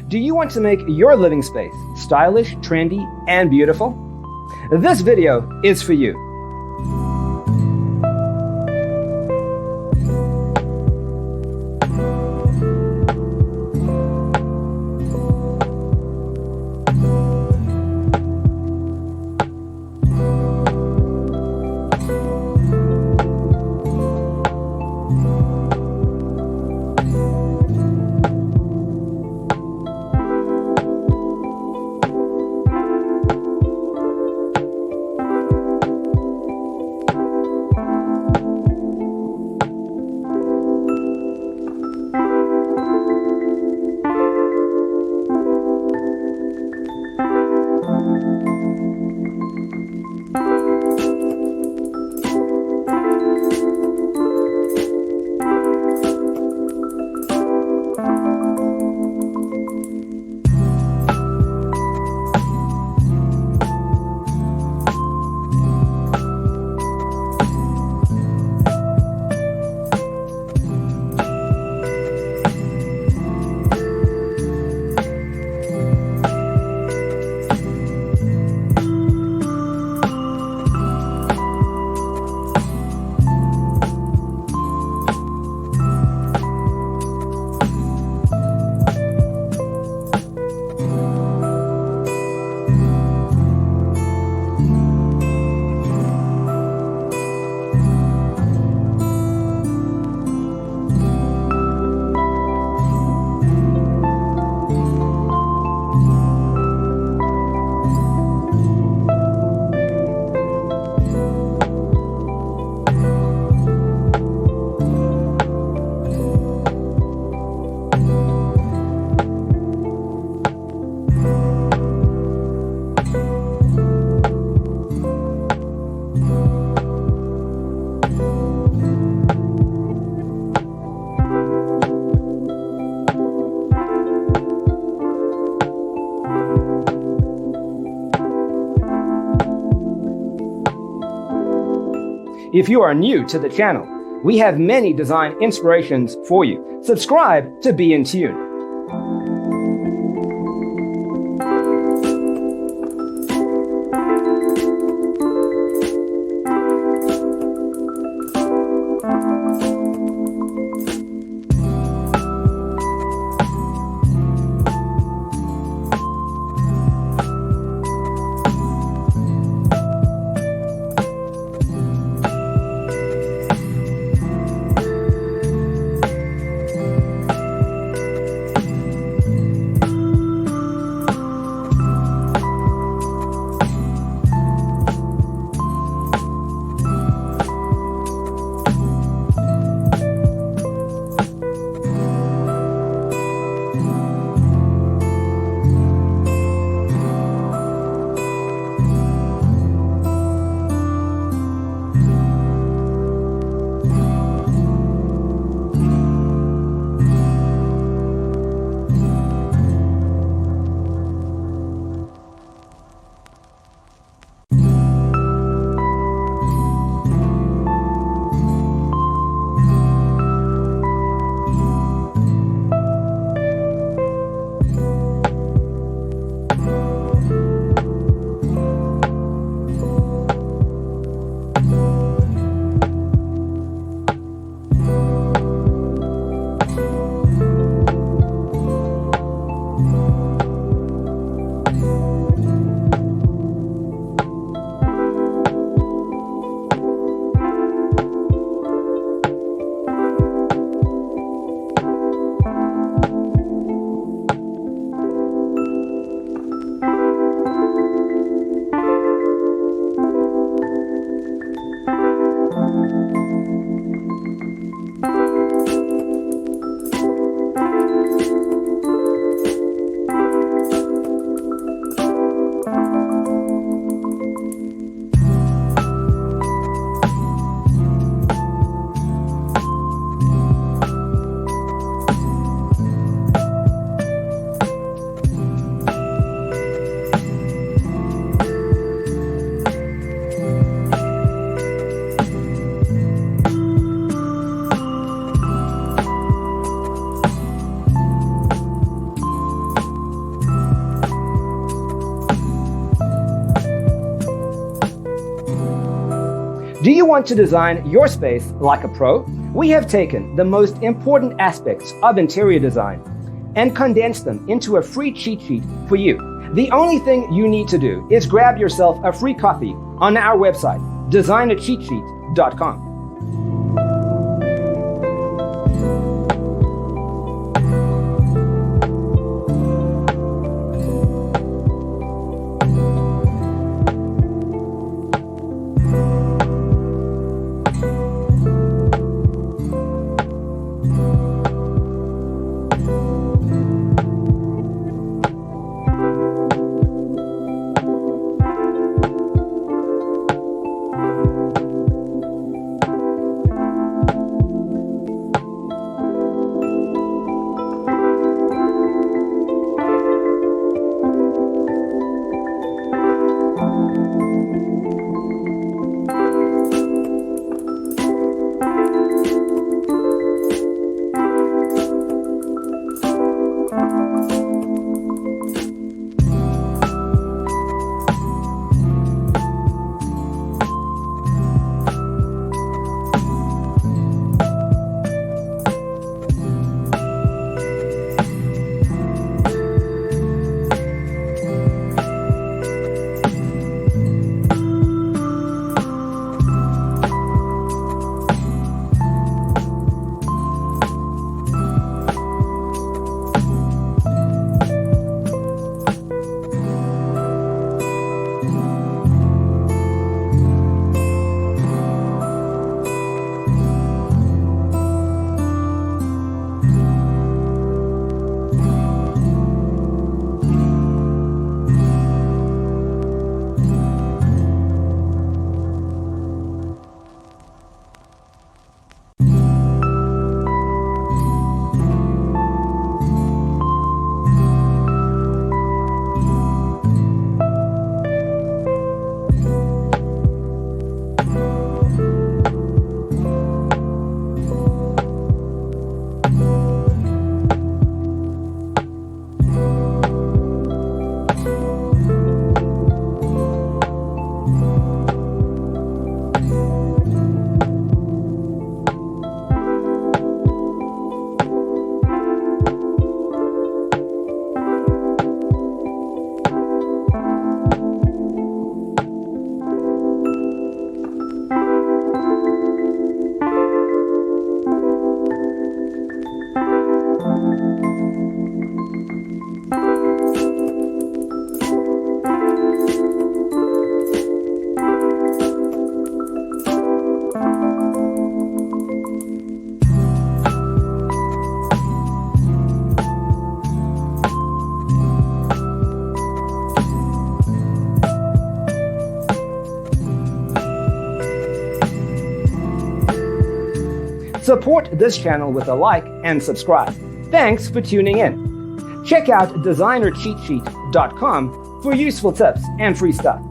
Do you want to make your living space stylish, trendy, and beautiful? This video is for you. If you are new to the channel, we have many design inspirations for you. Subscribe to be in tune. Do you want to design your space like a pro? We have taken the most important aspects of interior design and condensed them into a free cheat sheet for you. The only thing you need to do is grab yourself a free copy on our website, designercheatsheet.com. Support this channel with a like and subscribe. Thanks for tuning in. Check out designercheatsheet.com for useful tips and free stuff.